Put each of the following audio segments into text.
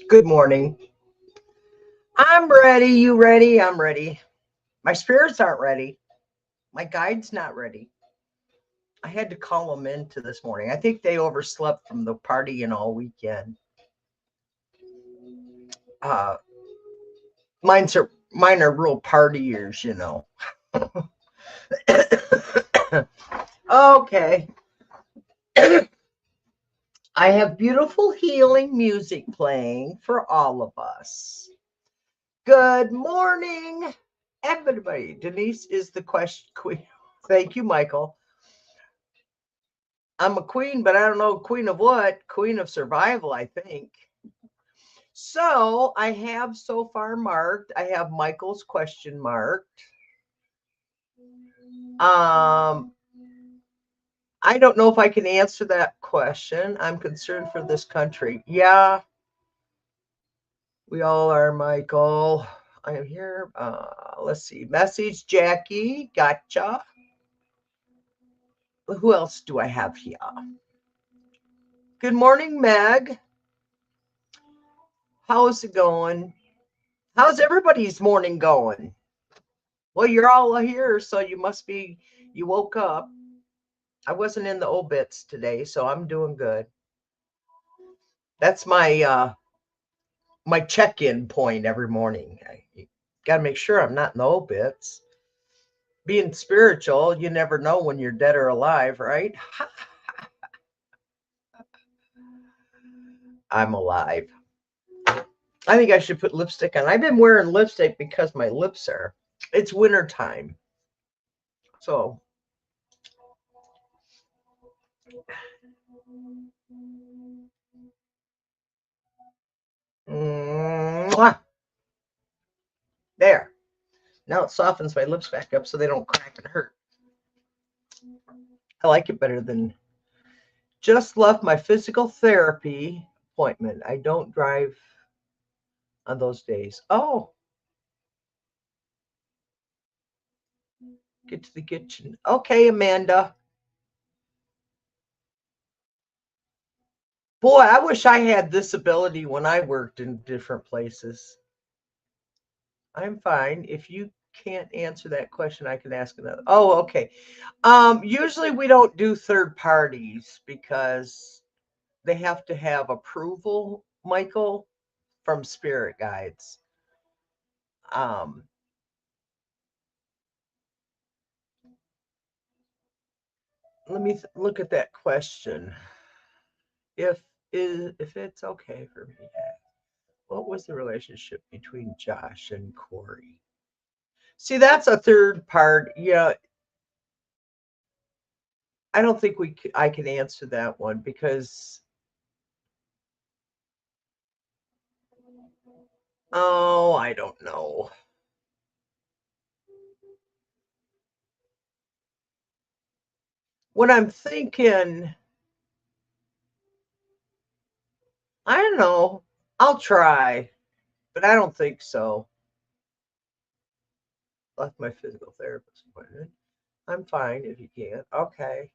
Good morning. I'm ready. You ready? I'm ready. My spirits aren't ready. My guide's not ready. I had to call them into this morning. I think they overslept from the partying all weekend. Uh, mine are real partiers, you know. Okay. I have beautiful healing music playing for all of us. Good morning, everybody. Denise is the question queen. Thank you, Michael. I'm a queen, but I don't know queen of what. Queen of survival, I think. So I have so far marked. I have Michael's question marked. I don't know if I can answer that question. I'm concerned for this country. Yeah, we all are, Michael. I am here. Let's see. Message, Jackie. Gotcha. Who else do I have here? Good morning, Meg. How's it going? How's everybody's morning going? Well, you're all here, so you woke up. I wasn't in the obits today, so I'm doing good. That's my check-in point every morning. I got to make sure I'm not in the obits. Being spiritual, you never know when you're dead or alive, right? I'm alive. I think I should put lipstick on. I've been wearing lipstick because my lips are. It's winter time. So there. Now it softens my lips back up so they don't crack and hurt. I like it better than just left my physical therapy appointment. I don't drive on those days. Oh, get to the kitchen. Okay, Amanda. Boy, I wish I had this ability when I worked in different places. I'm fine. If you can't answer that question, I can ask another. Oh, okay. Usually we don't do third parties because they have to have approval, Michael, from spirit guides. Um, let me look at that question. If it's okay for me to ask, what was the relationship between Josh and Corey? See, that's a third part. Yeah, I don't think I can answer that one because I don't know. What I'm thinking, I don't know. I'll try, but I don't think so. Left my physical therapist appointment. I'm fine if you can't. Okay.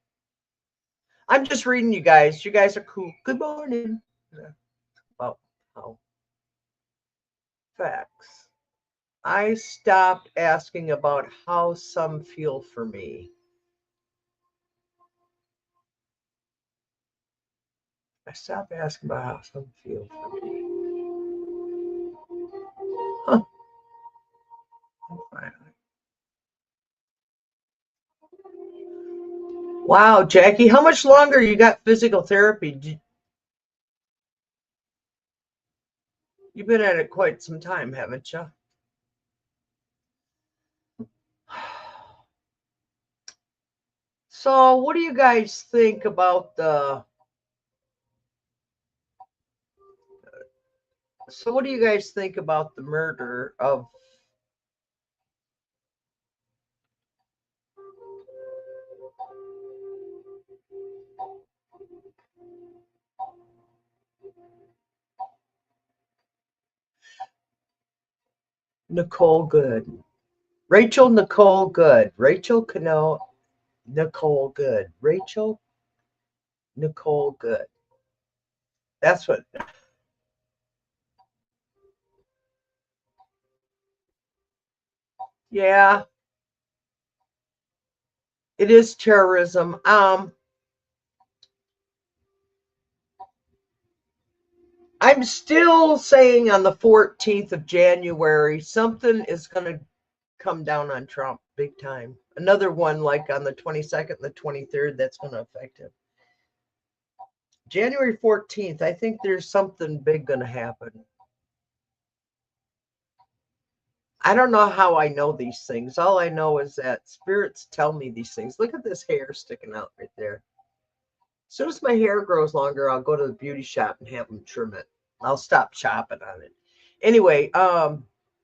I'm just reading you guys. You guys are cool. Good morning. About how facts. I stopped asking about how some feel for me. I stopped asking about how some feel for me. Huh. Wow, Jackie, how much longer you got physical therapy? You've been at it quite some time, haven't you? So, what do you guys think about the? So, what do you guys think about the murder of Nicole Good? Rachel Nicole Good. Rachel Cano Nicole Good. Rachel Nicole, good. That's what. Yeah, it is terrorism. I'm still saying on the 14th of January, something is going to come down on Trump big time. Another one like on the 22nd, the 23rd, that's going to affect him. January 14th, I think there's something big going to happen. I don't know how I know these things. All I know is that spirits tell me these things. Look at this hair sticking out right there. As soon as my hair grows longer, I'll go to the beauty shop and have them trim it. I'll stop chopping on it. Anyway,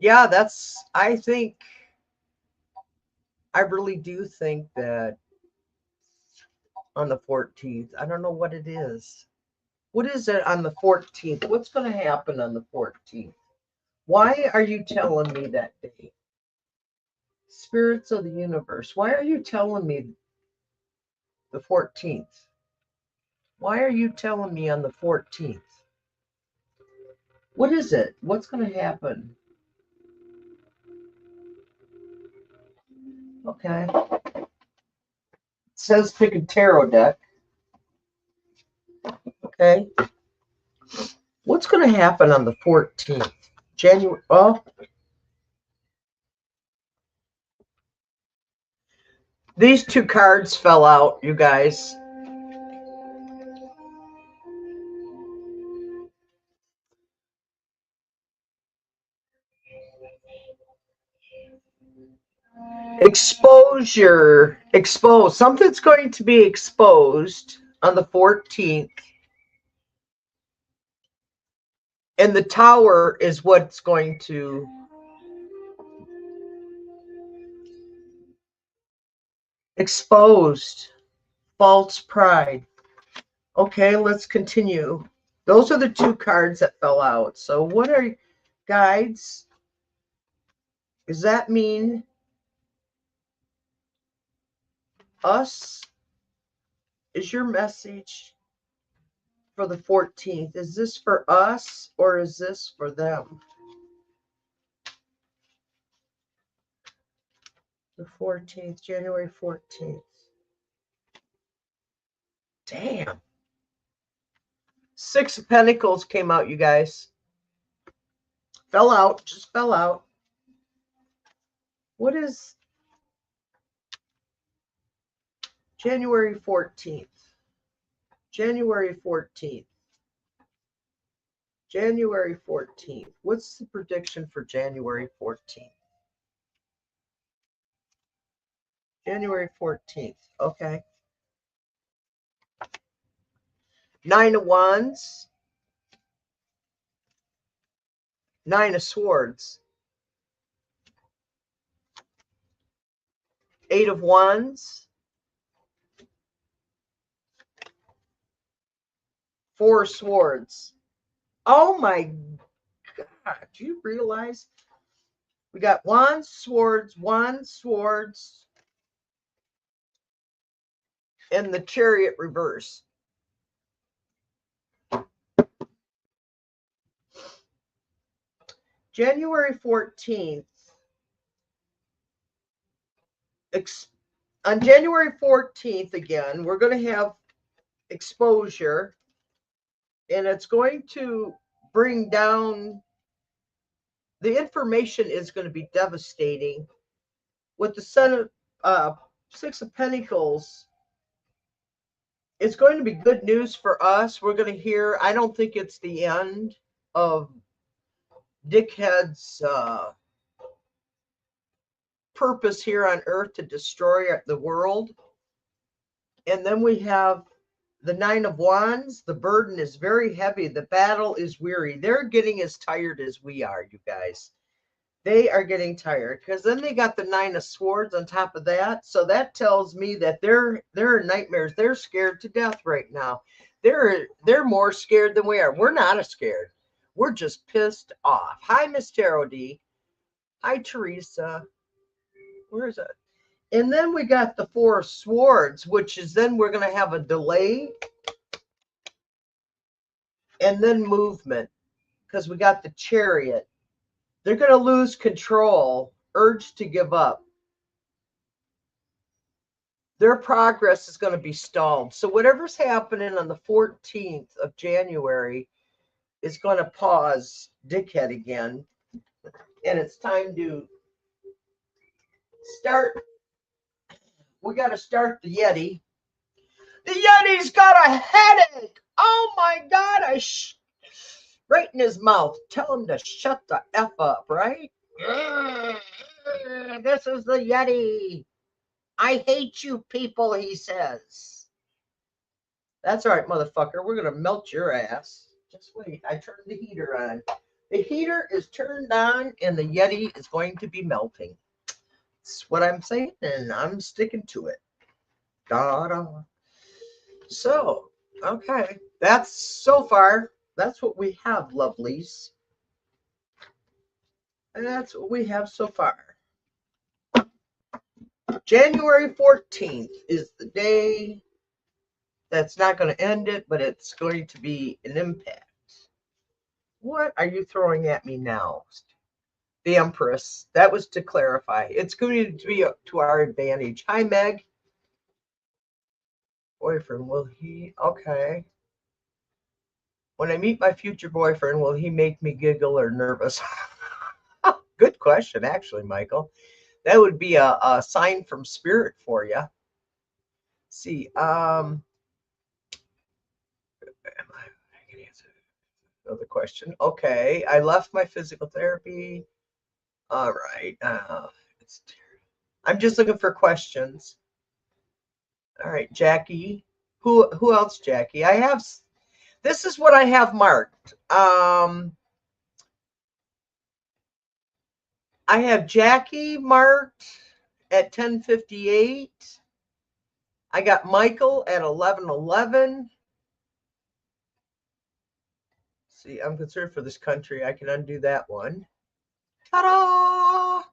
yeah, I think, I really do think that on the 14th, I don't know what it is. What is it on the 14th? What's going to happen on the 14th? Why are you telling me that day? Spirits of the universe, why are you telling me the 14th? Why are you telling me on the 14th? What is it? What's going to happen? Okay. It says pick a tarot deck. Okay. What's going to happen on the 14th? January. Oh, these two cards fell out, you guys. Exposure. Exposed. Something's going to be exposed on the 14th. And the tower is what's going to exposed. False pride. Okay, let's continue. Those are the two cards that fell out. So what are guides? Does that mean us? Is your message for the 14th? Is this for us or is this for them? The 14th, January 14th. Damn. Six of Pentacles came out, you guys. Fell out, just fell out. What is January 14th? January 14th. January 14th. What's the prediction for January 14th? January 14th. Okay. Nine of Wands. Nine of Swords. Eight of Wands. Four of Swords. Oh my God. Do you realize we got Wands, Swords, and the Chariot reverse. January 14th. On January 14th, again, we're going to have exposure, and it's going to bring down, the information is going to be devastating. With the Six of Pentacles, it's going to be good news for us. We're going to hear, I don't think it's the end of dickhead's purpose here on earth to destroy the world. And then we have the Nine of Wands. The burden is very heavy. The battle is weary. They're getting as tired as we are, you guys. They are getting tired, because then they got the Nine of Swords on top of that. So that tells me that they're nightmares. They're scared to death right now. They're more scared than we are. We're not as scared. We're just pissed off. Hi, Miss Tarot D. Hi, Teresa. Where is it? And then we got the Four of Swords, which is then we're going to have a delay. and then movement, because we got the Chariot. They're going to lose control, urge to give up. Their progress is going to be stalled. So whatever's happening on the 14th of January is going to pause dickhead again. And it's time to start. We got to start the Yeti. The Yeti's got a headache. Oh my God. Right in his mouth. Tell him to shut the F up, right? This is the Yeti. I hate you people, he says. That's right, motherfucker. We're going to melt your ass. Just wait. I turned the heater on. The heater is turned on and the Yeti is going to be melting. That's what I'm saying, and I'm sticking to it. Da-da. So, okay. That's so far. That's what we have, lovelies. And that's what we have so far. January 14th is the day that's not going to end it, but it's going to be an impact. What are you throwing at me now? The Empress. That was to clarify. It's going to be to our advantage. Hi, Meg. Boyfriend, will he? Okay. When I meet my future boyfriend, will he make me giggle or nervous? Good question, actually, Michael. That would be a sign from spirit for you. See, I can answer another question. Okay, I left my physical therapy. All right. I'm just looking for questions. All right, Jackie. Who else, Jackie? This is what I have marked. I have Jackie marked at 10:58. I got Michael at 11:11. See, I'm concerned for this country. I can undo that one. Ta-da!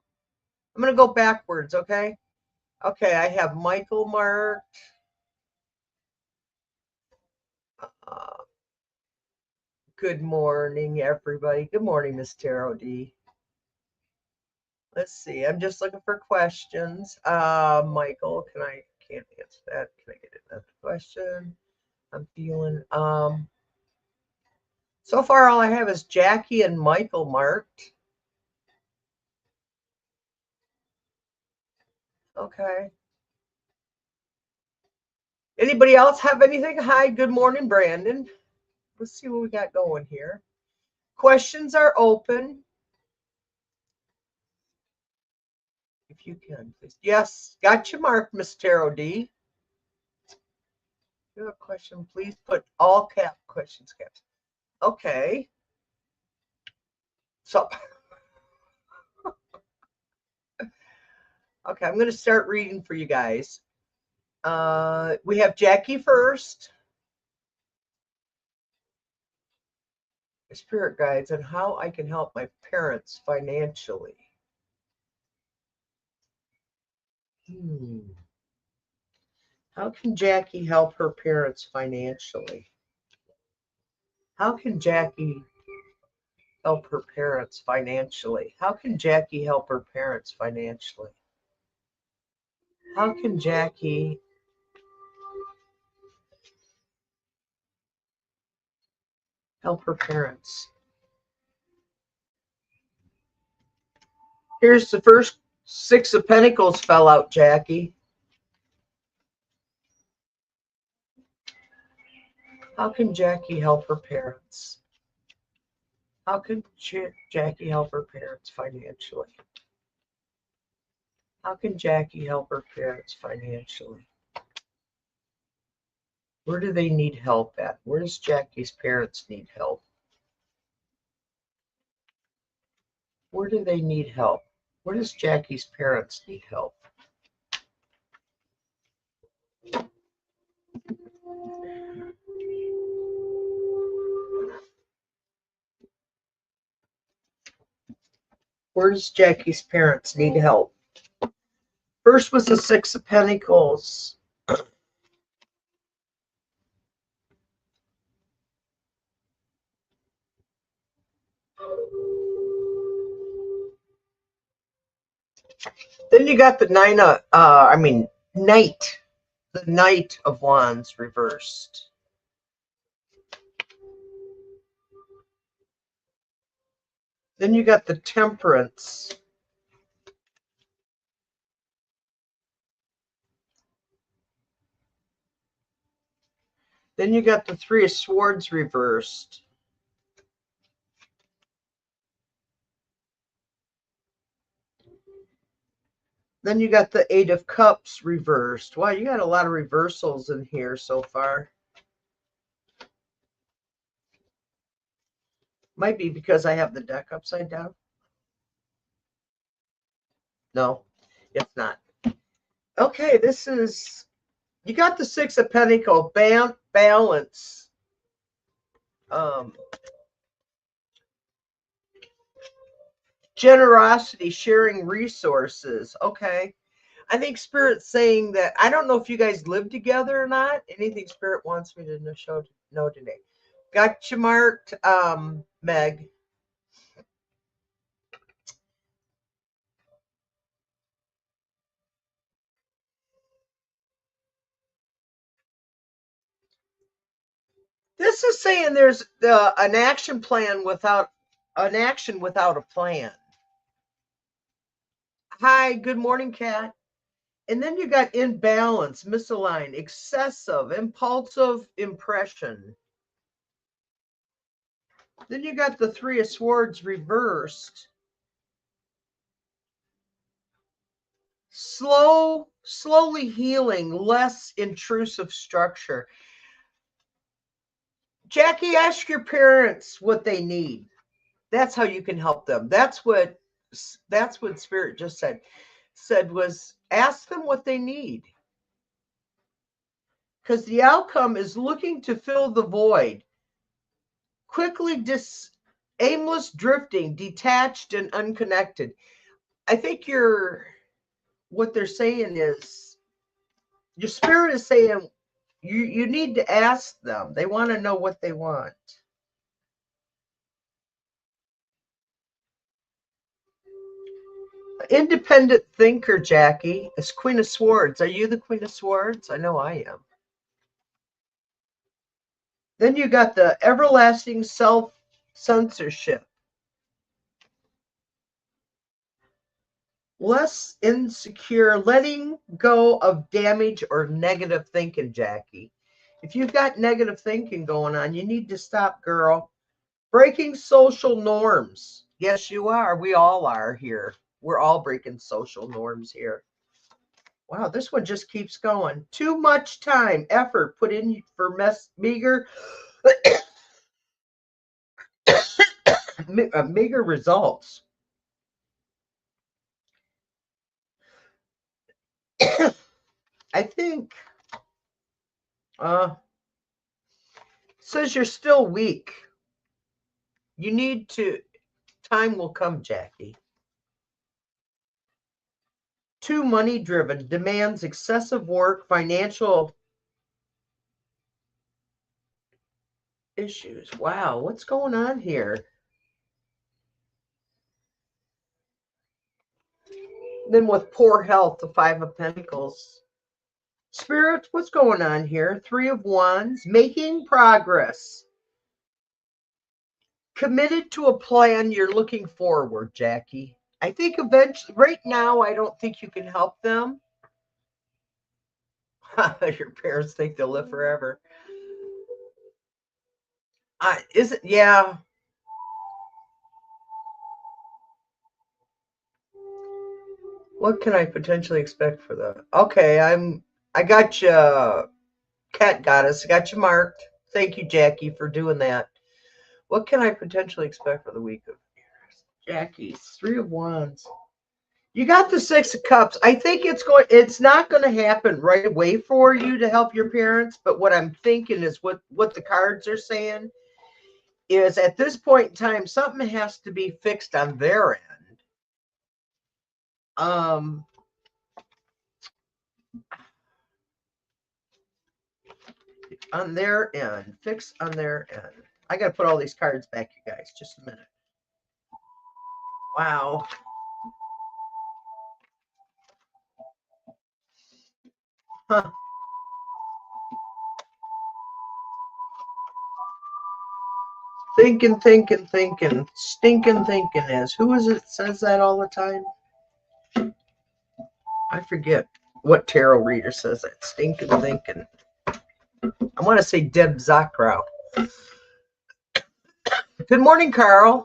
I'm going to go backwards, okay? Okay, I have Michael marked. Good morning, everybody. Good morning, Miss Tarot D. Let's see. I'm just looking for questions. Michael, can't answer that. Can I get another question? I'm feeling, so far all I have is Jackie and Michael marked. Okay. Anybody else have anything? Hi, good morning, Brandon. Let's see what we got going here. Questions are open. If you can, please. Yes, got you marked, Miss Tarot D. If you have a question, please put all questions caps. Okay. So, okay, I'm going to start reading for you guys. We have Jackie first. Spirit guides and how I can help my parents financially. How can Jackie help her parents financially? How can Jackie help her parents financially? How can Jackie help her parents financially? How can Jackie help her parents? Here's the first Six of Pentacles fell out, Jackie. How can Jackie help her parents? How can Jackie help her parents financially? How can Jackie help her parents financially? Where do they need help at? Where does Jackie's parents need help? Where do they need help? Where does Jackie's parents need help? Where does Jackie's parents need help? First was the Six of Pentacles. Then you got the Knight. The Knight of Wands reversed. Then you got the Temperance. Then you got the Three of Swords reversed. Then you got the Eight of Cups reversed. Wow, you got a lot of reversals in here so far. Might be because I have the deck upside down. No, it's not. Okay, you got the Six of Pentacles, balance. Generosity, sharing resources. Okay. I think Spirit's saying that, I don't know if you guys live together or not. Anything Spirit wants me to know today. Got you marked, Meg. This is saying there's an action without a plan. Hi, good morning, Kat. And then you got imbalance, misaligned, excessive, impulsive impression. Then you got the Three of Swords reversed. Slowly healing, less intrusive structure. Jackie, ask your parents what they need. That's how you can help them. That's what Spirit just said was ask them what they need. Because the outcome is looking to fill the void. Quickly aimless drifting, detached and unconnected. I think what they're saying is your spirit is saying you need to ask them. They want to know what they want. Independent thinker, Jackie, is Queen of Swords. Are you the Queen of Swords? I know I am. Then you got the everlasting self-censorship. Less insecure, letting go of damage or negative thinking, Jackie. If you've got negative thinking going on, you need to stop, girl. Breaking social norms. Yes, you are. We all are here. We're all breaking social norms here. Wow, this one just keeps going. Too much time, effort put in for meager meager results. I think says you're still weak. You need to, time will come, Jackie. Too money driven, demands excessive work, financial issues. Wow, what's going on here? Then with poor health, the Five of Pentacles. Spirit, what's going on here? Three of Wands, making progress. Committed to a plan, you're looking forward, Jackie. I think eventually, right now, I don't think you can help them. Your parents think they'll live forever. Is it? Yeah. What can I potentially expect for that? Okay, I got you, Cat Goddess. I got you marked. Thank you, Jackie, for doing that. What can I potentially expect for the week of Jackie? Three of Wands. You got the Six of Cups. I think it's not going to happen right away for you to help your parents, but what I'm thinking is what the cards are saying is at this point in time, something has to be fixed on their end. On their end. Fix on their end. I got to put all these cards back, you guys. Just a minute. Wow. Huh. Thinking. Stinking thinking is. Who is it says that all the time? I forget what tarot reader says that. Stinking thinking. I want to say Deb Zakrow. Good morning, Carl.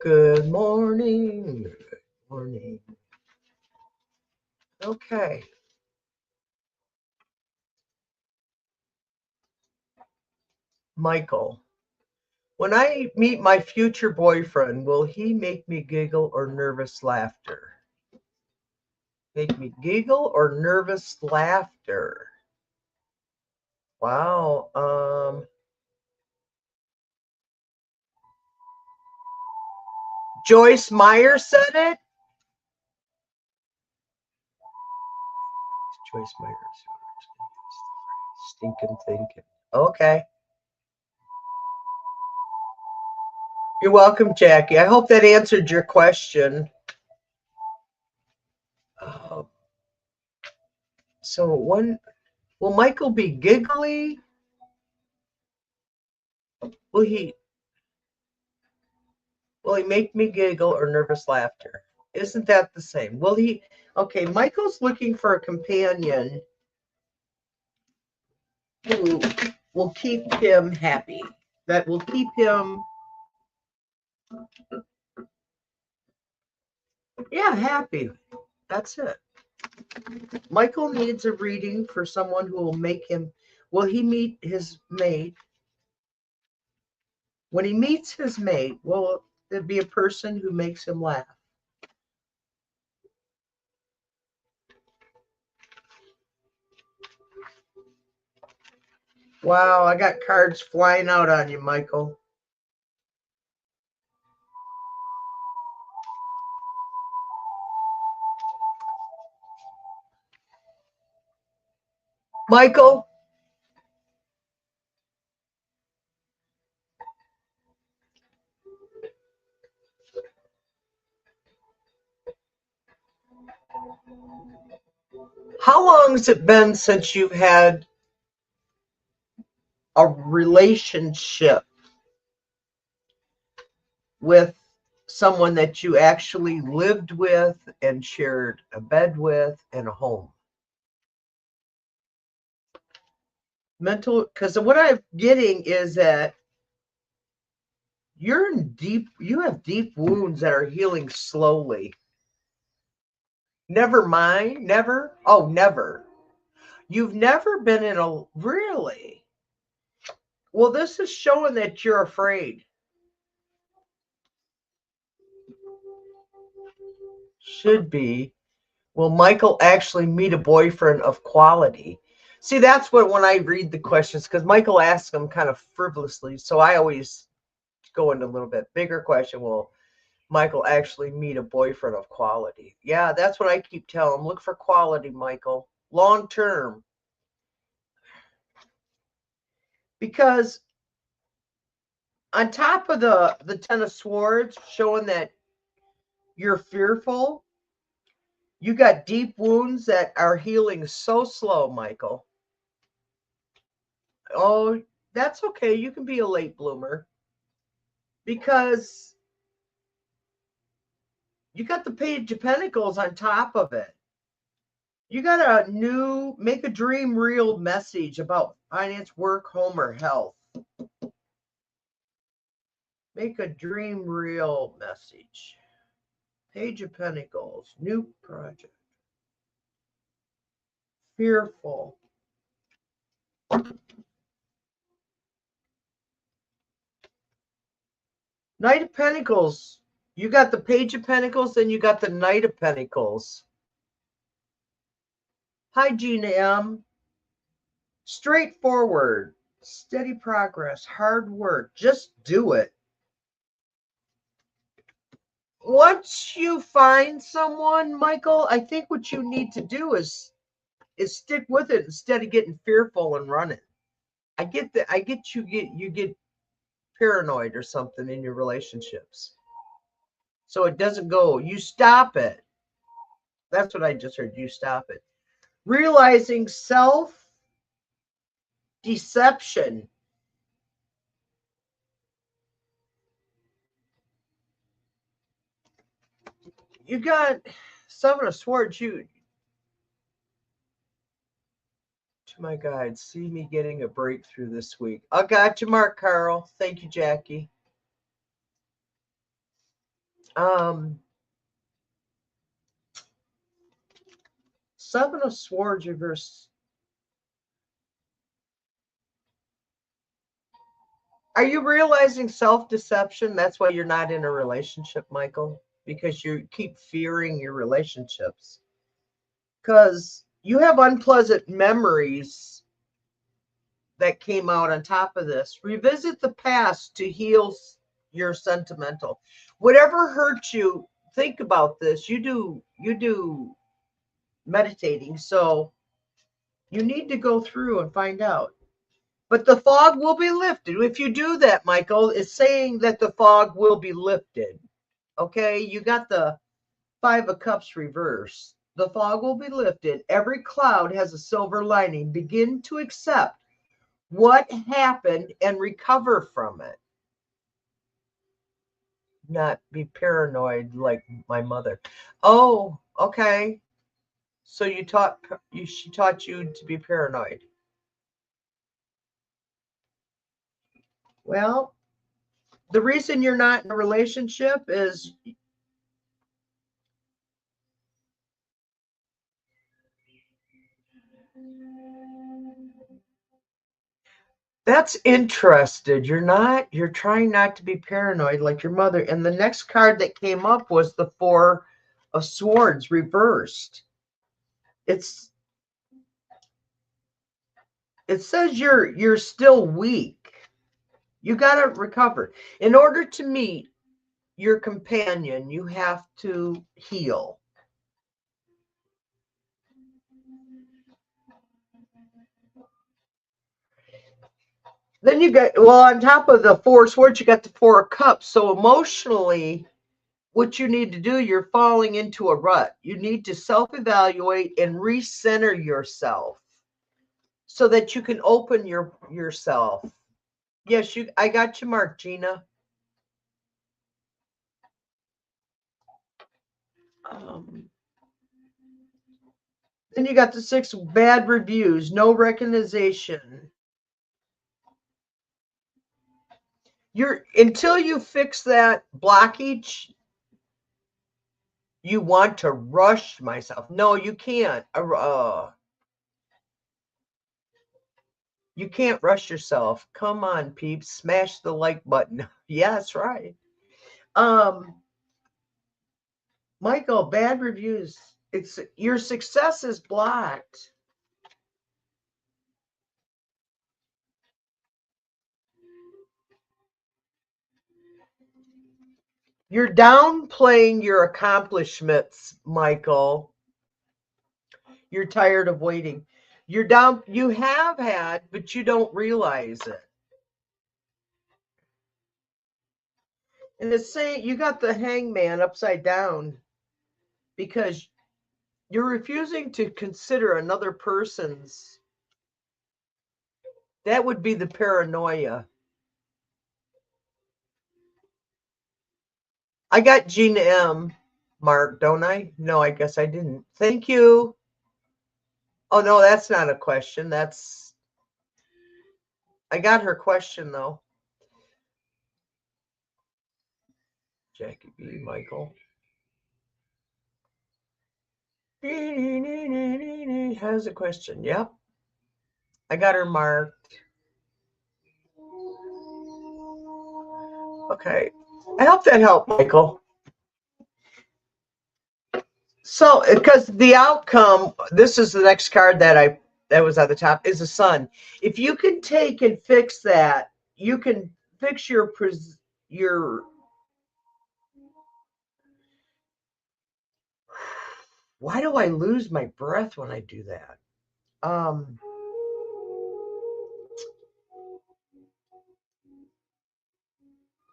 Good morning. Good morning. Okay. Michael. When I meet my future boyfriend, will he make me giggle or nervous laughter? Make me giggle or nervous laughter? Wow. Joyce Meyer said it. Joyce Meyer. Stinking thinking. Okay. You're welcome, Jackie. I hope that answered your question. So one, will Michael be giggly? Will he make me giggle or nervous laughter? Isn't that the same? Will he? Okay, Michael's looking for a companion who will keep him happy. That will keep him, yeah, happy. That's it. Michael needs a reading for someone who will make him. Will he meet his mate? When he meets his mate, will there be a person who makes him laugh? Wow, I got cards flying out on you, Michael. Michael? How long has it been since you've had a relationship with someone that you actually lived with and shared a bed with and a home? Mental, because what I'm getting is that you have deep wounds that are healing slowly. Never mind, never. Oh, never. You've never been in a, really? Well, this is showing that you're afraid. Should be. Will Michael actually meet a boyfriend of quality? See, that's what when I read the questions, because Michael asks them kind of frivolously, so I always go into a little bit bigger question. Will Michael actually meet a boyfriend of quality? Yeah, that's what I keep telling him. Look for quality, Michael. Long term. Because on top of the Ten of Swords, showing that you're fearful, you got deep wounds that are healing so slow, Michael. Oh, that's okay. You can be a late bloomer because you got the Page of Pentacles on top of it. You got a new make a dream real message about finance, work, home, or health. Make a dream real message. Page of Pentacles, new project. Fearful. Knight of Pentacles. You got the Page of Pentacles, then you got the Knight of Pentacles. Hi, Gina M. Straightforward, steady progress, hard work. Just do it. Once you find someone, Michael, I think what you need to do is stick with it instead of getting fearful and running. I get that. You get paranoid or something in your relationships. So it doesn't go. You stop it. That's what I just heard. You stop it. Realizing self deception. You got Seven of Swords. You, to my guide, see me getting a breakthrough this week. I got you, Mark Carl. Thank you, Jackie. Seven of Swords reverse. Are you realizing self-deception? That's why you're not in a relationship, Michael, because you keep fearing your relationships. Because you have unpleasant memories that came out on top of this. Revisit the past to heal your sentimental. Whatever hurt you, think about this. You do meditating, so you need to go through and find out. But the fog will be lifted. If you do that, Michael, it's saying that the fog will be lifted. Okay, you got the Five of Cups reversed. The fog will be lifted. Every cloud has a silver lining. Begin to accept what happened and recover from it. Not be paranoid like my mother. Oh, okay. So she taught you to be paranoid. Well, the reason you're not in a relationship is that's interested. You're trying not to be paranoid like your mother. And the next card that came up was the Four of Swords reversed. It's it says you're still weak. You got to recover. In order to meet your companion, you have to heal. Then you got, well, on top of the Four of Swords, you got the Four of Cups. So emotionally, what you need to do, you're falling into a rut. You need to self-evaluate and recenter yourself so that you can open yourself. Yes, I got you marked, Gina. Um, then you got the Six bad reviews, no recognition. You're until you fix that blockage, you want to rush myself. No, you can't. You can't rush yourself. Come on, peeps. Smash the like button. Yeah, that's right. Um, Michael, bad reviews. It's your success is blocked. You're downplaying your accomplishments, Michael. You're tired of waiting. You have had, but you don't realize it. And it's saying you got the hangman upside down because you're refusing to consider another person's. That would be the paranoia. I got Gina M. Mark, don't I? No, I guess I didn't. Thank you. Oh, no, that's not a question. I got her question, though. Jackie B. Michael. Has a question. Yep. I got her marked. Okay. I hope that helped, Michael. So, because the outcome, this is the next card that was at the top, is the Sun. If you can take and fix that, you can fix your. Why do I lose my breath when I do that? Um,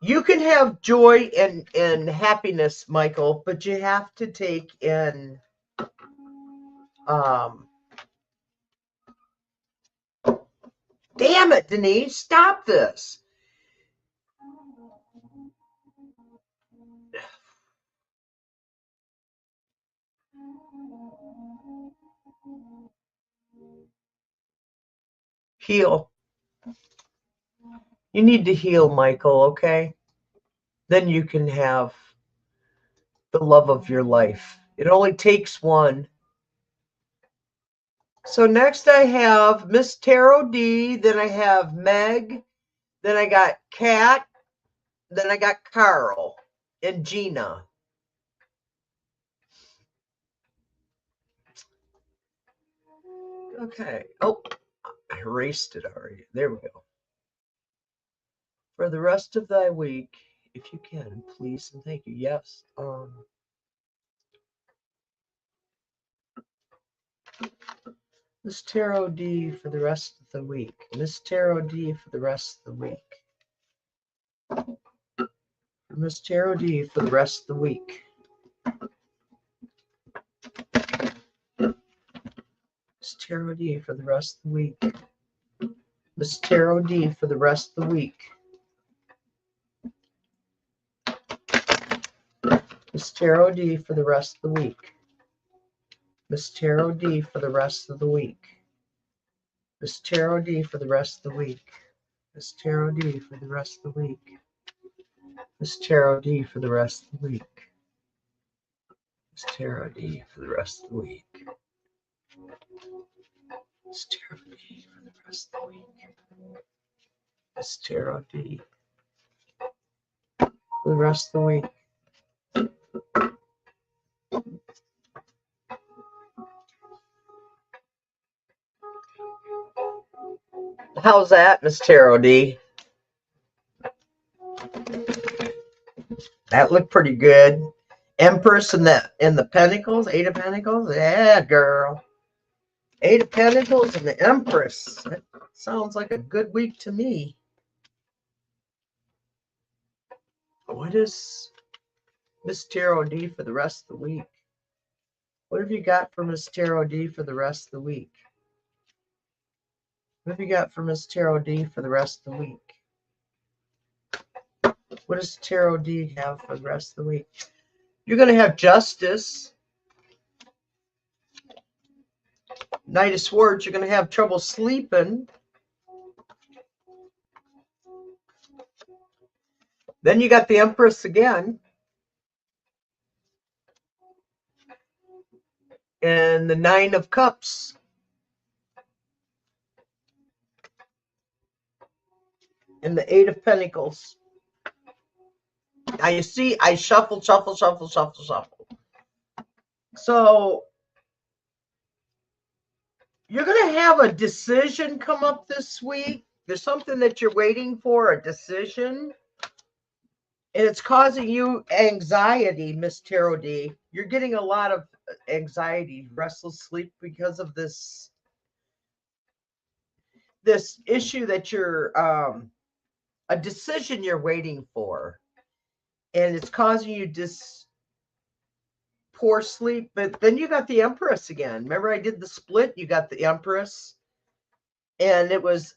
You can have joy and happiness, Michael, but you have to take in um damn it, Denise, stop this. Heal. You need to heal, Michael, okay? Then you can have the love of your life. It only takes one. So next I have Miss Tarot D, then I have Meg, then I got Kat, then I got Carl and Gina. Okay. Oh, I erased it already. There we go. For the rest of thy week, if you can, please and thank you. Yes. Miss Tarot D for the rest of the week. Miss Tarot D for the rest of the week. Miss Tarot D for the rest of the week. Miss Tarot D for the rest of the week. Miss Tarot D for the rest of the week. Miss Tarot D for the rest of the week. Miss Tarot D for the rest of the week. Miss Tarot D for the rest of the week. Miss Tarot D for the rest of the week. Miss Tarot D for the rest of the week. Miss Tarot D for the rest of the week. Miss Tarot D for the rest of the week. Miss Tarot D for the rest of the week. How's that, Miss Tarot D? That looked pretty good. Empress in the Pentacles, Eight of Pentacles. Yeah, girl. Eight of Pentacles and the Empress. That sounds like a good week to me. What is Miss Tarot D for the rest of the week? What have you got for Miss Tarot D for the rest of the week? What have you got for Miss Tarot D for the rest of the week? What does Tarot D have for the rest of the week? You're going to have Justice. Knight of Swords. You're going to have trouble sleeping. Then you got the Empress again. And the Nine of Cups. And the Eight of Pentacles. Now you see, I shuffle. So you're going to have a decision come up this week. There's something that you're waiting for, a decision. And it's causing you anxiety, Miss Tarot D. You're getting a lot of anxiety, restless sleep because of this issue that you're a decision you're waiting for. And it's causing you poor sleep. But then you got the Empress again. Remember I did the split? You got the Empress. And it was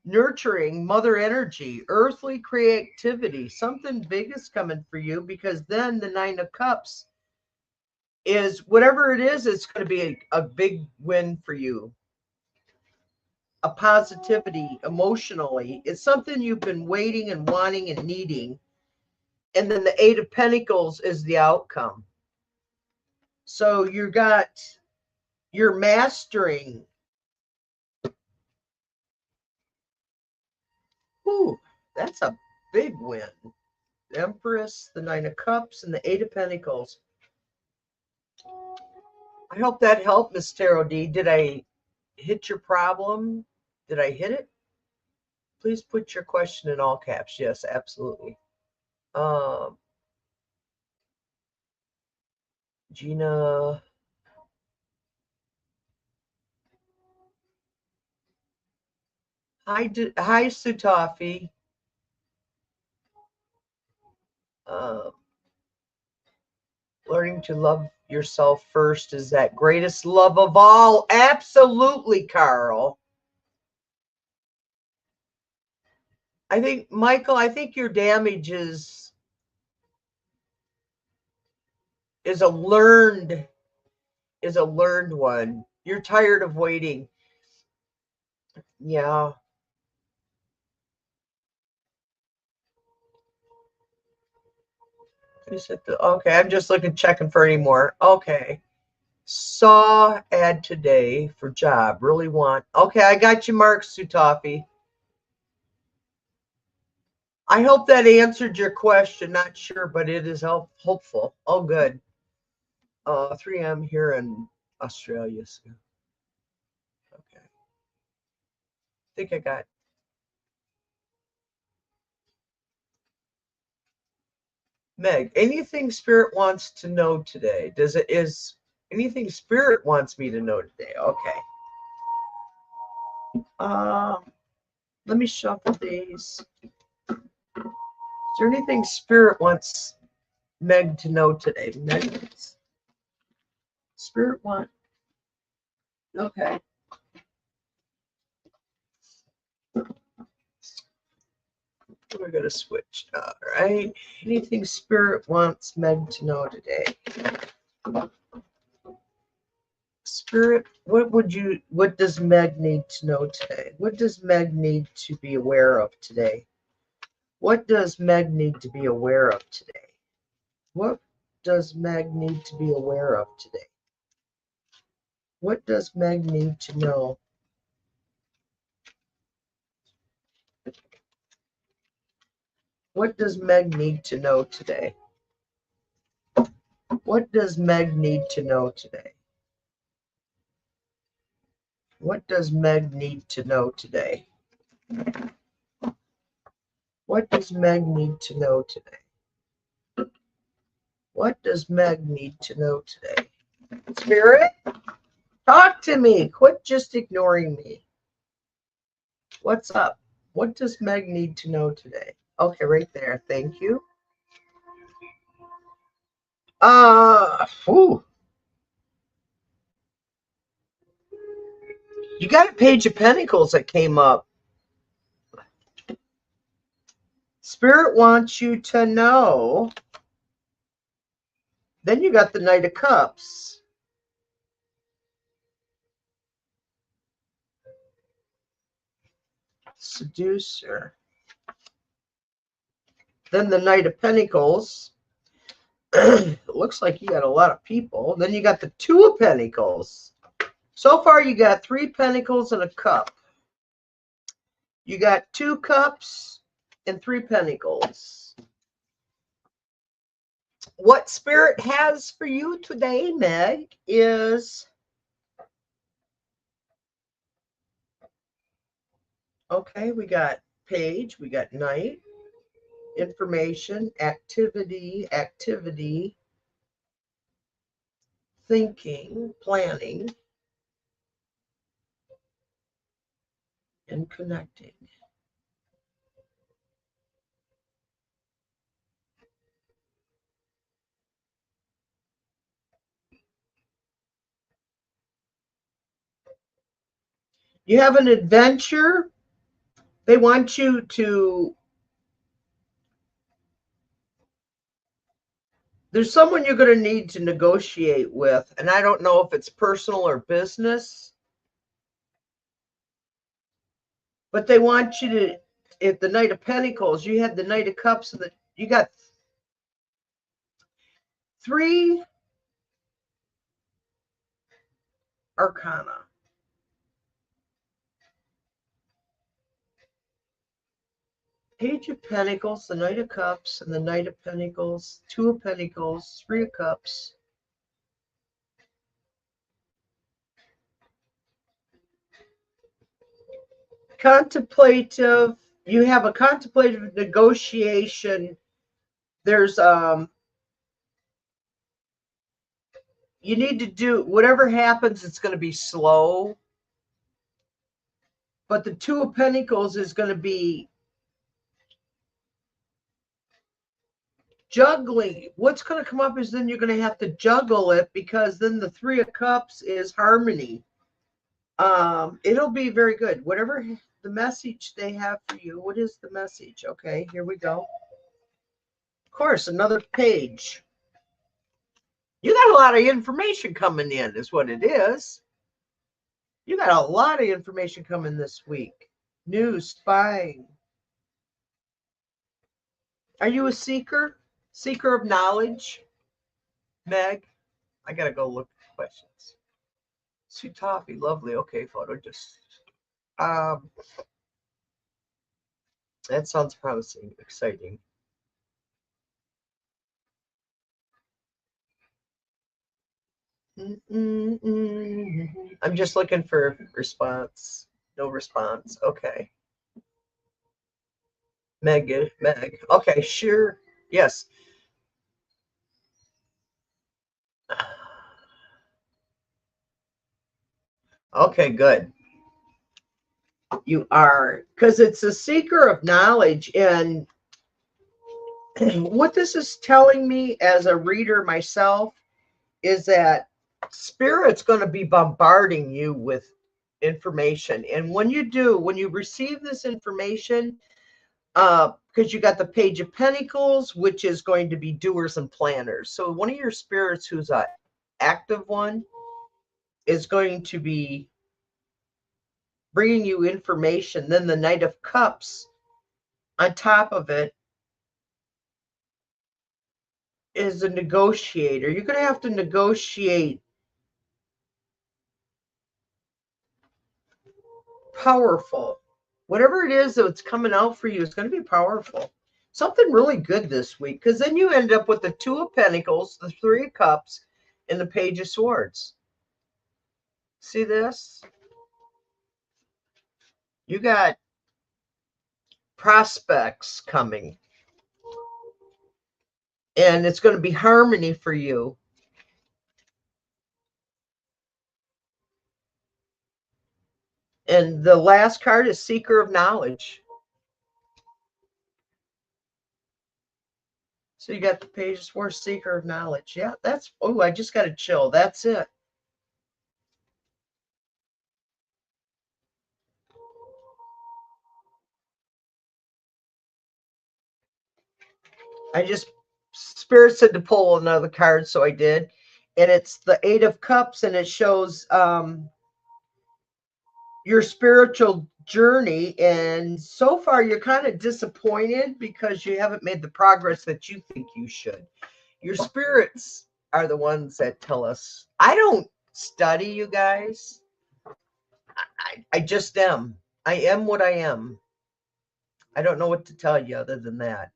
nurturing mother energy, earthly creativity. Something big is coming for you, because then the Nine of Cups is whatever it is, it's going to be a big win for you. A positivity emotionally. It's something you've been waiting and wanting and needing. And then the Eight of Pentacles is the outcome. So you're mastering. Ooh, that's a big win. The Empress, the Nine of Cups, and the Eight of Pentacles. I hope that helped, Miss Tarot D. Did I hit your problem? Did I hit it? Please put your question in all caps. Yes, absolutely. Gina. Hi, Sutafi. Learning to love yourself first is that greatest love of all. Absolutely, Carl. I think, Michael, I think your damage is a learned one. You're tired of waiting. Yeah. Okay, I'm just checking for any more. Okay. Saw ad today for job. Really want. Okay, I got you, Mark Sutafi. I hope that answered your question. Not sure, but it is hopeful. Oh, good. 3M here in Australia. So. Okay. I think I got. Meg, anything Spirit wants to know today? Is anything Spirit wants me to know today? Okay. Let me shuffle these. Is there anything Spirit wants Meg to know today? Meg, Spirit want. Okay. We're gonna switch. All right. Anything Spirit wants Meg to know today? Spirit, what does Meg need to know today? What does Meg need to be aware of today? What does Meg need to be aware of today? What does Meg need to be aware of today? What does Meg need to know? What does Meg need to know today? What does Meg need to know today? What does Meg need to know today? What does Meg need to know today? What does Meg need to know today? Spirit, talk to me. Quit just ignoring me. What's up? What does Meg need to know today? Okay, right there. Thank you. Ooh. You got a page of pentacles that came up. Spirit wants you to know. Then you got the Knight of Cups. Seducer. Then the Knight of Pentacles. It looks like you got a lot of people. Then you got the Two of Pentacles. So far, you got 3 pentacles and a cup. You got 2 cups and 3 pentacles. What Spirit has for you today, Meg, is okay. We got page, we got knight, information, activity, thinking, planning, and connecting. You have an adventure. They want you to. There's someone you're going to need to negotiate with, and I don't know if it's personal or business, but they want you to. If the Knight of Pentacles, you had the Knight of Cups, and you got 3 arcana. Page of Pentacles, the Knight of Cups, and the Knight of Pentacles, 2 of Pentacles, 3 of Cups. Contemplative, you have a contemplative negotiation. There's you need to do whatever happens, it's going to be slow. But the 2 of Pentacles is going to be Juggling. What's going to come up is then you're going to have to juggle it, because then the Three of Cups is harmony. It'll be very good. Whatever the message they have for you. What is the message? Okay, here we go. Of course, another page. You got a lot of information coming in, is what it is. You got a lot of information coming this week. News, spying. Are you a seeker? Seeker of knowledge? Meg? I got to go look at questions. Sweet toffee, lovely. Okay, photo. Just that sounds promising, exciting. I'm just looking for response. No response. Okay. Meg. Okay, sure. Yes. Okay, good. You are, because it's a seeker of knowledge. And what this is telling me as a reader myself is that Spirit's going to be bombarding you with information. And when you do, when you receive this information, because you got the Page of Pentacles, which is going to be doers and planners. So one of your spirits who's an active one is going to be bringing you information. Then the Knight of Cups on top of it is a negotiator. You're going to have to negotiate powerful. Whatever it is that's coming out for you is going to be powerful. Something really good this week, because then you end up with the Two of Pentacles, the Three of Cups, and the Page of Swords. See this? You got prospects coming. And it's going to be harmony for you. And the last card is Seeker of Knowledge. So you got the Page of Swords, Seeker of Knowledge. Yeah, that's, oh, I just got to chill. That's it. Spirit said to pull another card, so I did. And it's the Eight of Cups, and it shows your spiritual journey. And so far, you're kind of disappointed because you haven't made the progress that you think you should. Your spirits are the ones that tell us. I don't study, you guys. I just am. I am what I am. I don't know what to tell you other than that.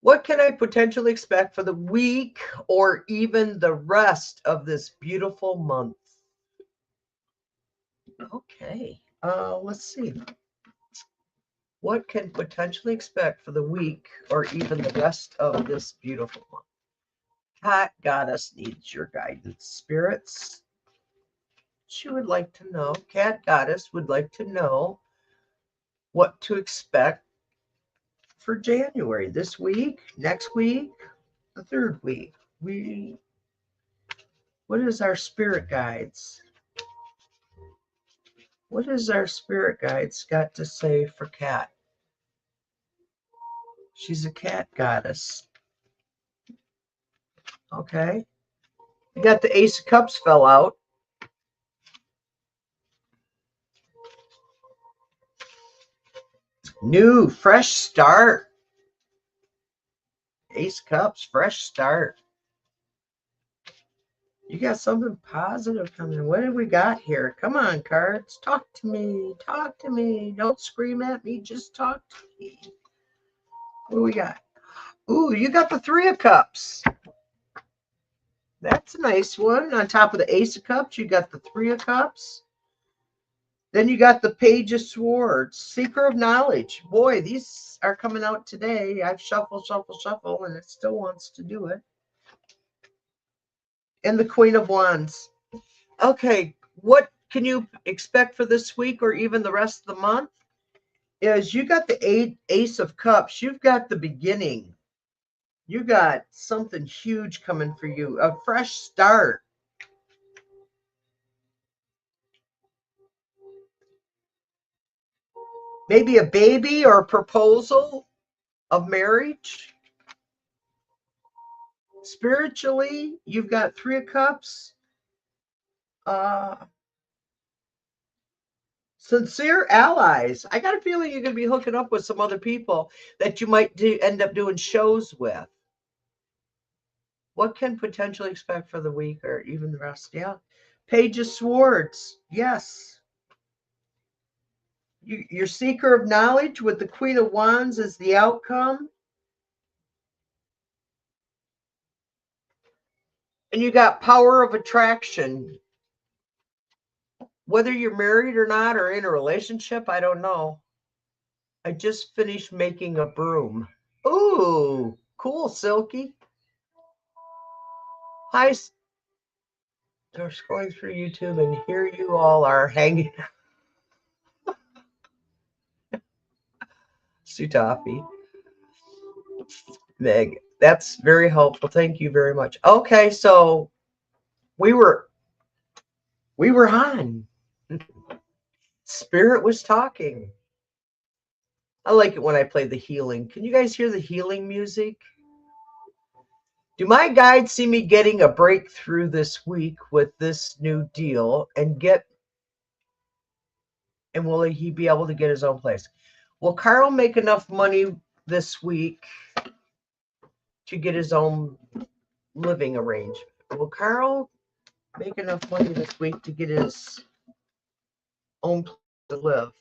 What can I potentially expect for the week or even the rest of this beautiful month? Okay, let's see. What can potentially expect for the week or even the rest of this beautiful month? Cat Goddess needs your guidance. Spirits, she would like to know. Cat Goddess would like to know what to expect for January. This week, next week, the third week. What is our spirit guides? What is our spirit guides got to say for Cat? She's a cat goddess. Okay. You got the Ace of Cups fell out. New, fresh start. Ace of Cups, fresh start. You got something positive coming. What have we got here? Come on, cards. Talk to me. Talk to me. Don't scream at me. Just talk to me. What do we got? Ooh, you got the Three of Cups. That's a nice one. On top of the Ace of Cups, you got the Three of Cups. Then you got the Page of Swords, Seeker of Knowledge. Boy, these are coming out today. I've shuffled, and it still wants to do it. And the Queen of Wands. Okay, what can you expect for this week or even the rest of the month? Is you got the Ace of Cups. You've got the beginning. You got something huge coming for you, a fresh start. Maybe a baby or a proposal of marriage. Spiritually, you've got 3 of Cups. Uh, sincere allies. I got a feeling you're going to be hooking up with some other people that you might end up doing shows with. What can potentially expect for the week or even the rest? Yeah. Page of Swords. Yes. Your seeker of knowledge with the Queen of Wands as the outcome. And you got power of attraction. Whether you're married or not or in a relationship, I don't know. I just finished making a broom. Ooh, cool, Silky. Hi, they're scrolling through YouTube, and here you all are hanging out. Sutafi. Meg, that's very helpful. Thank you very much. Okay, so we were on. Spirit was talking. I like it when I play the healing. Can you guys hear the healing music? Do my guides see me getting a breakthrough this week with this new deal and will he be able to get his own place? Will Carl make enough money this week to get his own living arrangement? Will Carl make enough money this week to get his own place to live?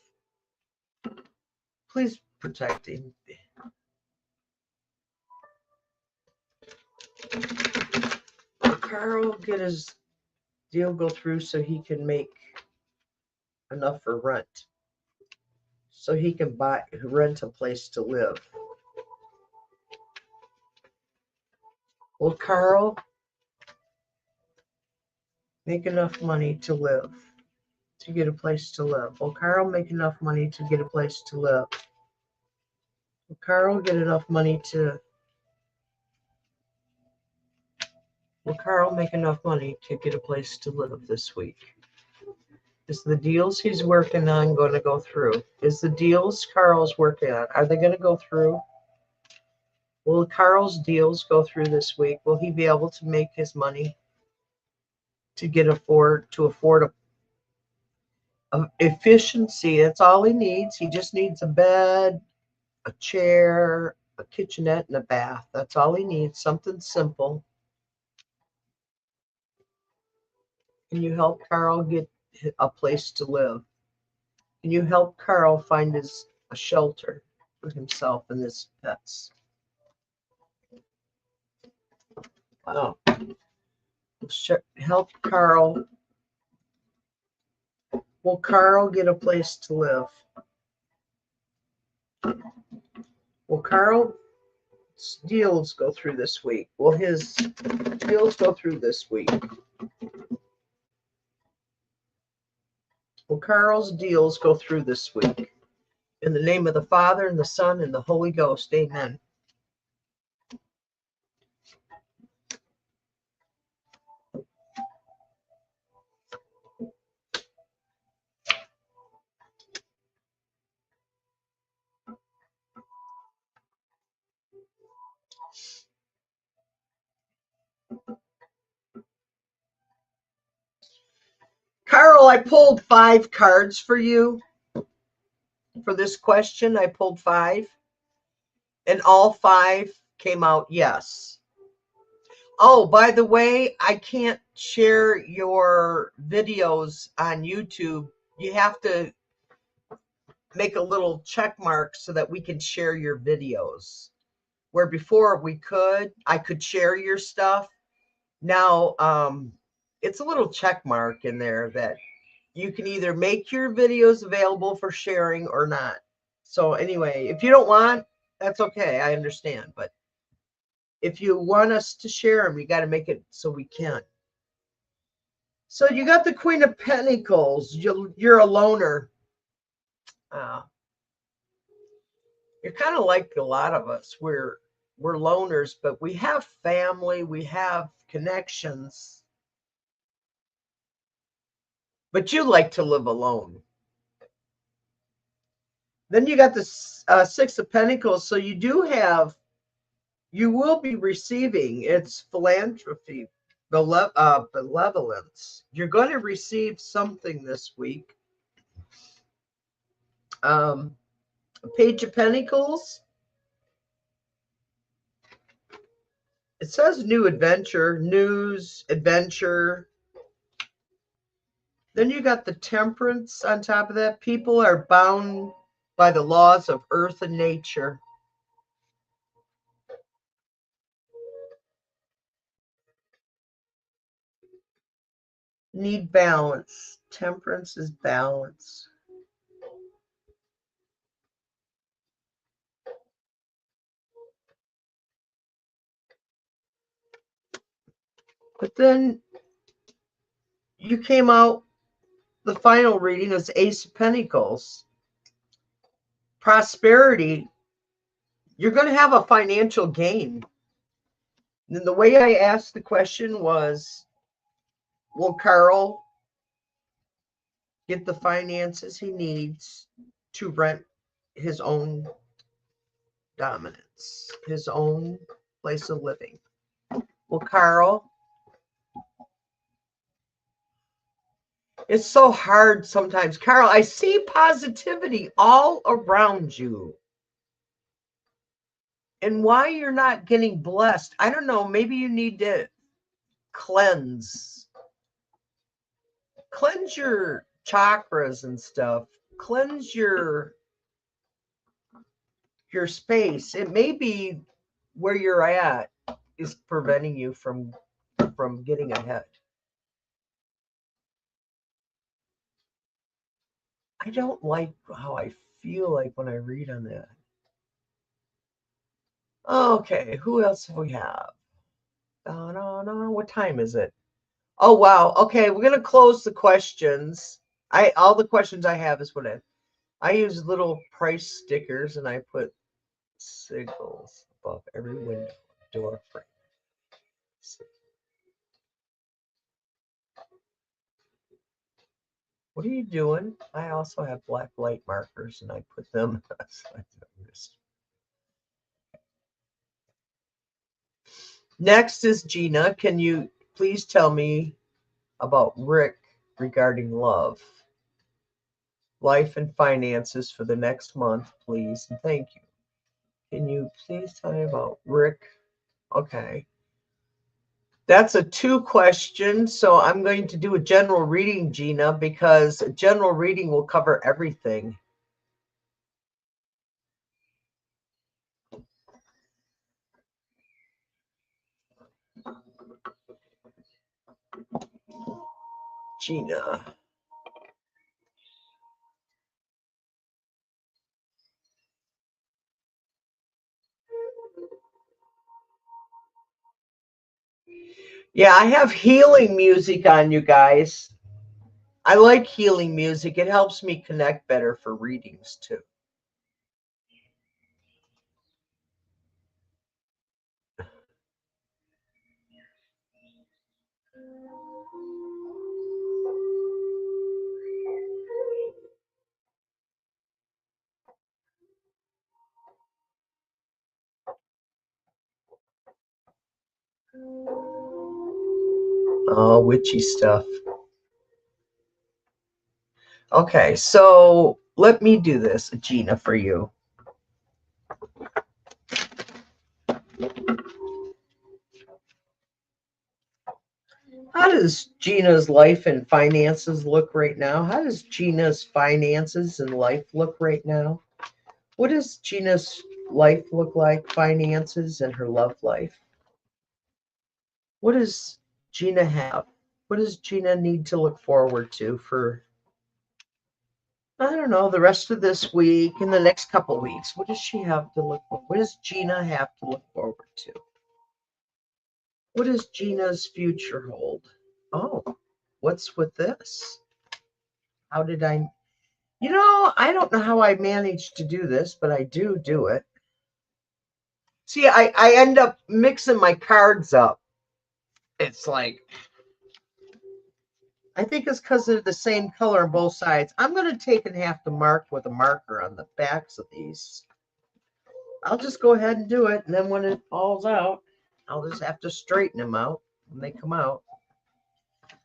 Please protect him. Will Carl get his deal go through so he can make enough for rent? So he can rent a place to live? Will Carl make enough money to live, to get a place to live? Will Carl make enough money to get a place to live? Will Carl get enough money to... Will Carl make enough money to get a place to live this week? Is the deals he's working on going to go through? Is the deals Carl's working on, are they going to go through? Will Carl's deals go through this week? Will he be able to make his money to afford efficiency? That's all he needs. He just needs a bed, a chair, a kitchenette, and a bath. That's all he needs. Something simple. Can you help Carl get a place to live? Can you help Carl find a shelter for himself and his pets? Wow. Help Carl. Will Carl get a place to live? Will Carl's deals go through this week? Will his deals go through this week? Will Carl's deals go through this week? In the name of the Father, and the Son, and the Holy Ghost, amen. Carl, I pulled 5 cards for you. For this question, I pulled 5. And all 5 came out yes. Oh, by the way, I can't share your videos on YouTube. You have to make a little check mark so that we can share your videos. Where before I could share your stuff. Now, it's a little check mark in there that you can either make your videos available for sharing or not. So anyway, if you don't want, that's okay. I understand. But if you want us to share them, you got to make it so we can. So you got the Queen of Pentacles. You're a loner. You're kind of like a lot of us. we're loners, but we have family, we have connections. But you like to live alone. Then you got the Six of Pentacles. So you will be receiving. It's philanthropy, benevolence. You're going to receive something this week. Page of Pentacles. It says new adventure, news, adventure. Then you got the Temperance on top of that. People are bound by the laws of earth and nature. Need balance. Temperance is balance. But then you came out, the final reading is Ace of Pentacles. Prosperity. You're going to have a financial gain. And the way I asked the question was, will Carl get the finances he needs to rent his own dominance, his own place of living? Well, Carl, it's so hard sometimes. Carl, I see positivity all around you. And why you're not getting blessed, I don't know. Maybe you need to cleanse your chakras and stuff. Cleanse your space. It may be where you're at is preventing you from getting ahead. I don't like how I feel like when I read on that. Okay, who else do we have? No. What time is it? Oh wow. Okay, we're gonna close the questions. All the questions I have is what I use little price stickers and I put sigils above every window door frame. What are you doing? I also have black light markers and I put them. Next is Gina. Can you please tell me about Rick regarding love, life, and finances for the next month, please? And thank you. Can you please tell me about Rick? Okay. That's a 2 question. So I'm going to do a general reading, Gina, because a general reading will cover everything. Gina. Yeah, I have healing music on, you guys. I like healing music. It helps me connect better for readings too. Oh, witchy stuff. Okay, so let me do this, Gina, for you. How does Gina's life and finances look right now? How does Gina's finances and life look right now? What does Gina's life look like, finances and her love life? What does Gina have? What does Gina need to look forward to for, I don't know, the rest of this week and the next couple of weeks? What does she have to look for? What does Gina have to look forward to? What does Gina's future hold? Oh, what's with this? How did I? I don't know how I managed to do this, but I do it. See, I end up mixing my cards up. It's like, I think it's because they're the same color on both sides. I'm going to take and have to mark with a marker on the backs of these. I'll just go ahead and do it. And then when it falls out, I'll just have to straighten them out when they come out.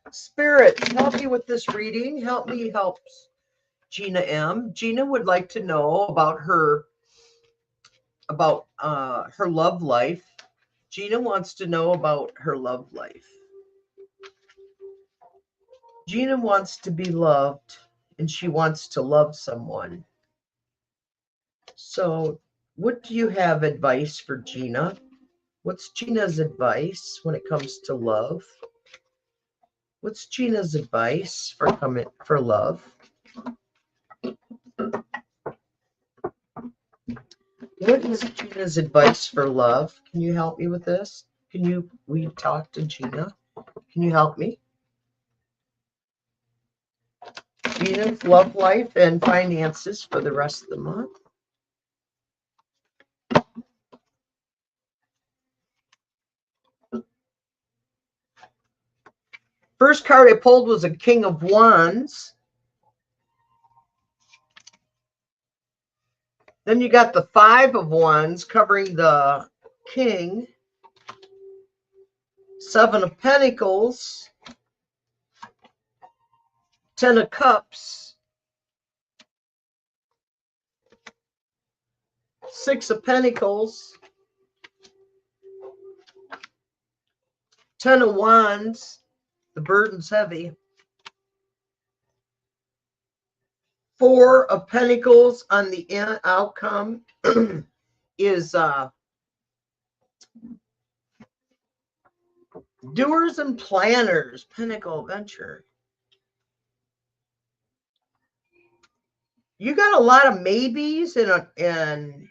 Spirit, help me with this reading. Help me help Gina M. Gina would like to know about her love life. Gina wants to know about her love life. Gina wants to be loved, and she wants to love someone. So, what do you have advice for Gina? What's Gina's advice when it comes to love? What's Gina's advice for love? What is Gina's advice for love? Can you help me with this? We talk to Gina? Can you help me? Gina's love life and finances for the rest of the month. First card I pulled was a King of Wands. Then you got the Five of Wands covering the King. Seven of Pentacles. Ten of Cups. Six of Pentacles. Ten of Wands. The burden's heavy. Four of Pentacles on the outcome is doers and planners, Pinnacle Venture. You got a lot of maybes and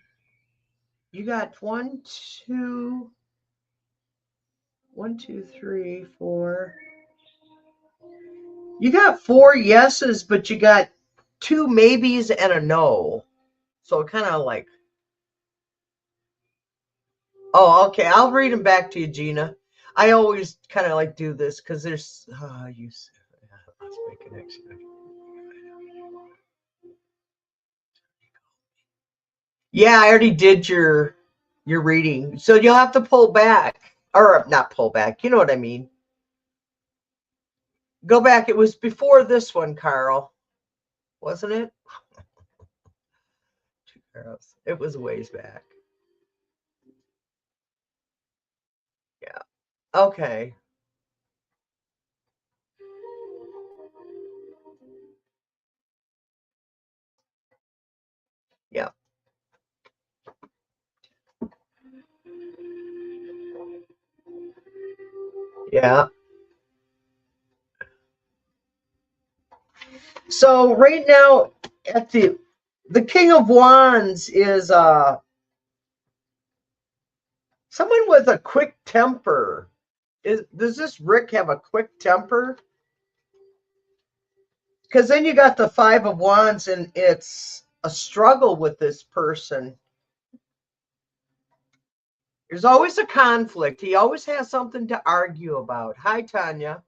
you got one, two, three, four. You got four yeses, but you got two maybes and a no. So kind of like, oh, okay. I'll read them back to you, Gina. I always kind of like do this because there's, let's make an exception. Yeah, I already did your reading. So you'll have to pull back. Or not pull back. You know what I mean. Go back. It was before this one, Carl. Wasn't it? It was a ways back. Yeah. Okay. Yeah. Yeah. So right now at the King of Wands is someone with a quick temper. Does this Rick have a quick temper? Because then you got the Five of Wands and it's a struggle with this person. There's always a conflict. He always has something to argue about. Hi, Tanya.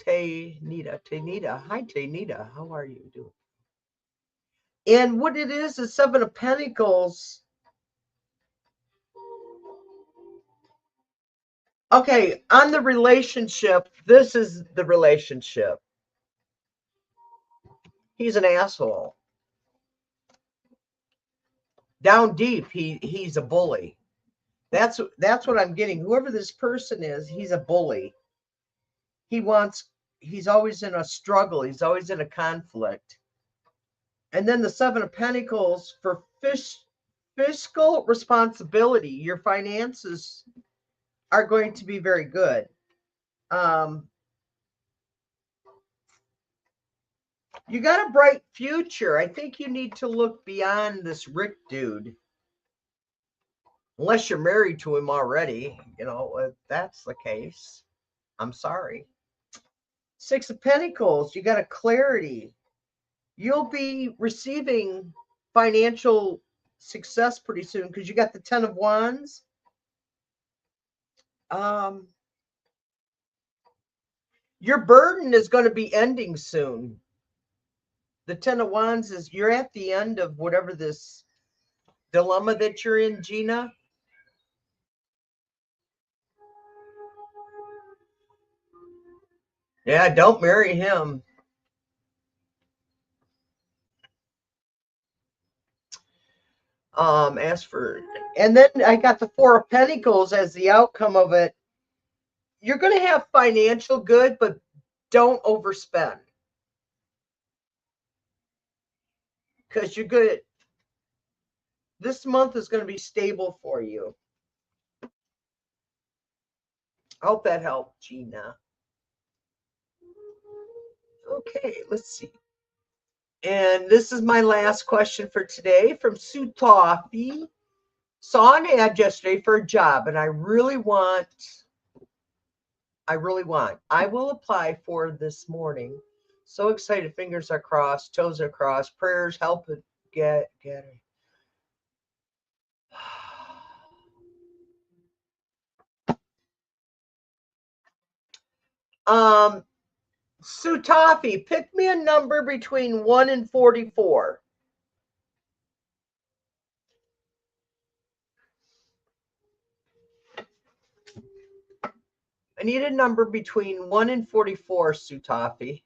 Tanita. Hi, Tanita. How are you doing? And what it is Seven of Pentacles. Okay, on the relationship, this is the relationship. He's an asshole. Down deep, he's a bully. That's what I'm getting. Whoever this person is, he's a bully. He's always in a struggle. He's always in a conflict. And then the Seven of Pentacles for fiscal responsibility. Your finances are going to be very good. You got a bright future. I think you need to look beyond this Rick dude. Unless you're married to him already, if that's the case, I'm sorry. Six of Pentacles, you got a clarity. You'll be receiving financial success pretty soon because you got the 10 of Wands. Your burden is going to be ending soon. The 10 of Wands is you're at the end of whatever this dilemma that you're in, Gina. Yeah, don't marry him. As for, and then I got the Four of Pentacles as the outcome of it. You're going to have financial good, but don't overspend. Because you're good. This month is going to be stable for you. I hope that helped, Gina. Okay, let's see. And this is my last question for today from Sue Toffee. Saw an ad yesterday for a job, and I will apply for this morning. So excited, fingers are crossed, toes are crossed, prayers help it get it. Sue Toffee, pick me a number between 1 and 44. I need a number between 1 and 44, Sue Toffee.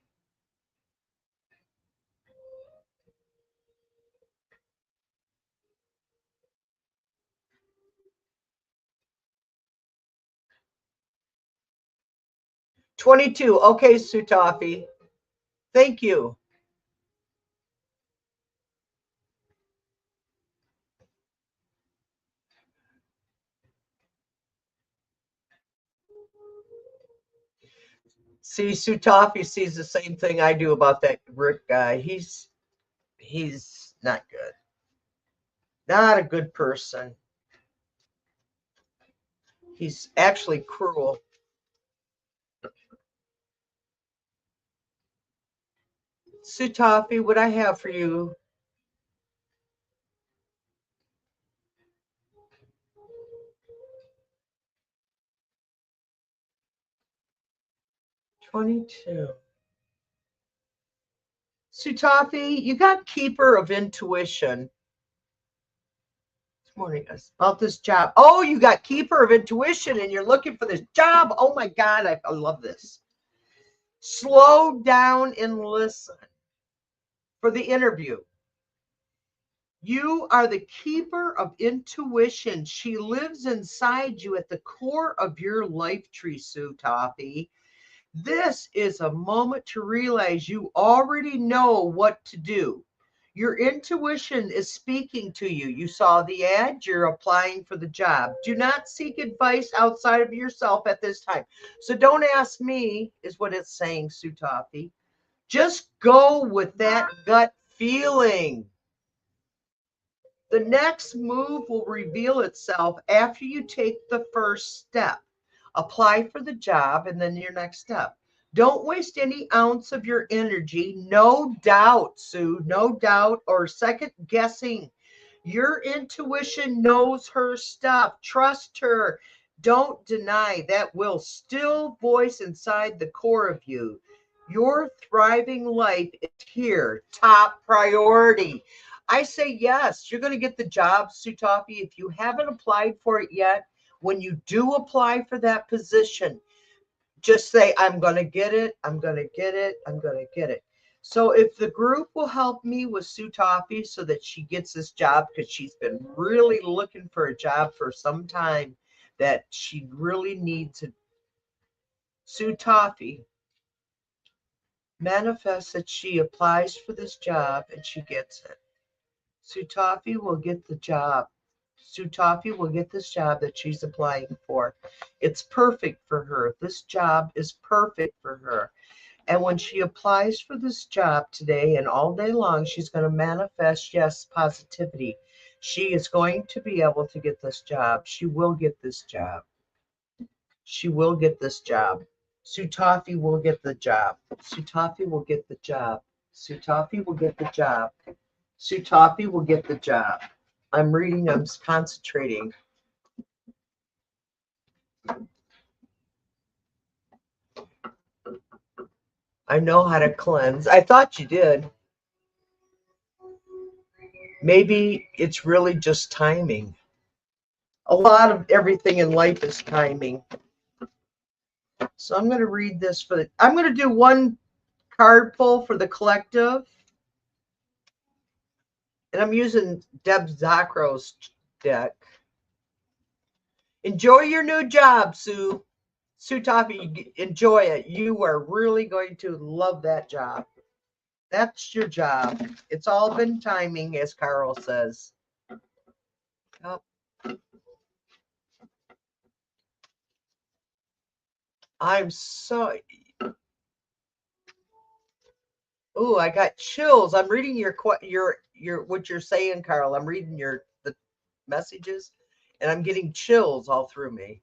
$22. Okay, Sue Toffee. Thank you. See, Sue Toffee sees the same thing I do about that Rick guy. He's not good. Not a good person. He's actually cruel. Sue Toffee, what I have for you? $22. Sue Toffee, you got Keeper of Intuition. This morning about this job. Oh, you got Keeper of Intuition and you're looking for this job. Oh my God, I love this. Slow down and listen for the interview. You are the keeper of intuition. She lives inside you at the core of your life tree, Sue Toffee. This is a moment to realize you already know what to do. Your intuition is speaking to you. You saw the ad, you're applying for the job. Do not seek advice outside of yourself at this time. So don't ask me, is what it's saying, Sue Toffee. Just go with that gut feeling. The next move will reveal itself after you take the first step. Apply for the job and then your next step. Don't waste any ounce of your energy. No doubt, Sue, no doubt or second guessing. Your intuition knows her stuff. Trust her. Don't deny that will still voice inside the core of you. Your thriving life is here, top priority. I say yes, you're going to get the job, Sue Toffee. If you haven't applied for it yet, when you do apply for that position, just say, I'm going to get it. I'm going to get it. I'm going to get it. So if the group will help me with Sue Toffee so that she gets this job, because she's been really looking for a job for some time that she really needs it. Sue Toffee manifests that she applies for this job and she gets it. Sue Toffee will get the job. Sue Toffee will get this job that she's applying for. It's perfect for her. This job is perfect for her. And when she applies for this job today and all day long, she's going to manifest, yes, positivity. She is going to be able to get this job. She will get this job. She will get this job. Sue Toffee will get the job. Sue Toffee will get the job. Sue Toffee will get the job. Sue Toffee will get the job. I'm reading, I'm concentrating. I know how to cleanse. I thought you did. Maybe it's really just timing. A lot of everything in life is timing. So I'm going to read this I'm going to do one card pull for the collective. And I'm using Deb Zacro's deck. Enjoy your new job, Sue. Sue Toffee, enjoy it. You are really going to love that job. That's your job. It's all been timing, as Carl says. Oh. I'm so... Oh, I got chills. I'm reading your what you're saying, Carl. I'm reading the messages, and I'm getting chills all through me.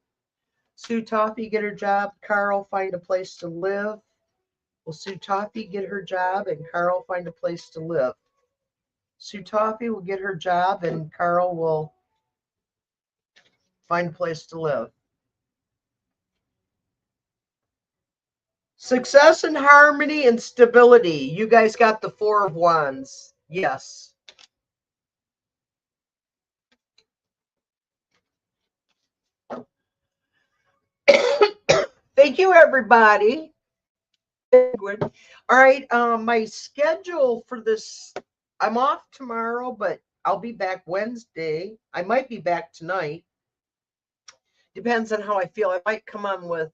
Sue Toffee get her job. Carl find a place to live. Will Sue Toffee get her job and Carl find a place to live? Sue Toffee will get her job and Carl will find a place to live. Success and harmony and stability. You guys got the Four of Wands. Yes. Thank you, everybody. All right. My schedule for this, I'm off tomorrow, but I'll be back Wednesday. I might be back tonight. Depends on how I feel. I might come on with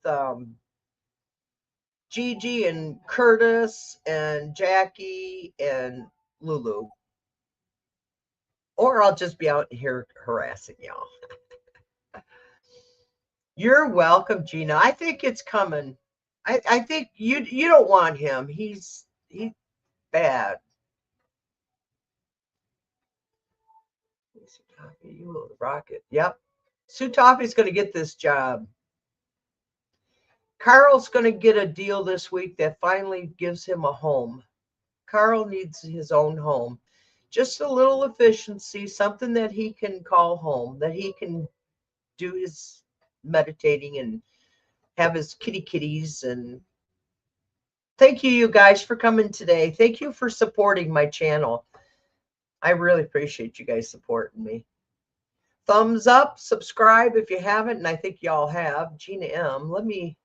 Gigi and Curtis and Jackie and Lulu. Or I'll just be out here harassing y'all. You're welcome, Gina. I think it's coming. I think you don't want him. He's bad. You will rock it. Yep. Sue Toffee's going to get this job. Carl's going to get a deal this week that finally gives him a home. Carl needs his own home. Just a little efficiency, something that he can call home, that he can do his meditating and have his kitties. And thank you guys for coming today. Thank you for supporting my channel. I really appreciate you guys supporting me. Thumbs up, subscribe if you haven't, and I think y'all have. Gina M. Let me...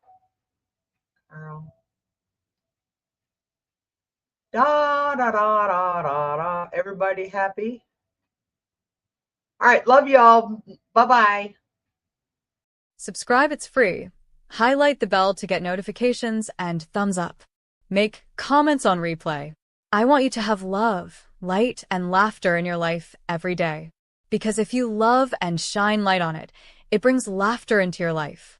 Da, da, da, da, da, da. Everybody happy? All right, love y'all. Bye-bye. Subscribe, it's free. Highlight the bell to get notifications and thumbs up. Make comments on replay. I want you to have love, light, and laughter in your life every day. Because if you love and shine light on it, it brings laughter into your life.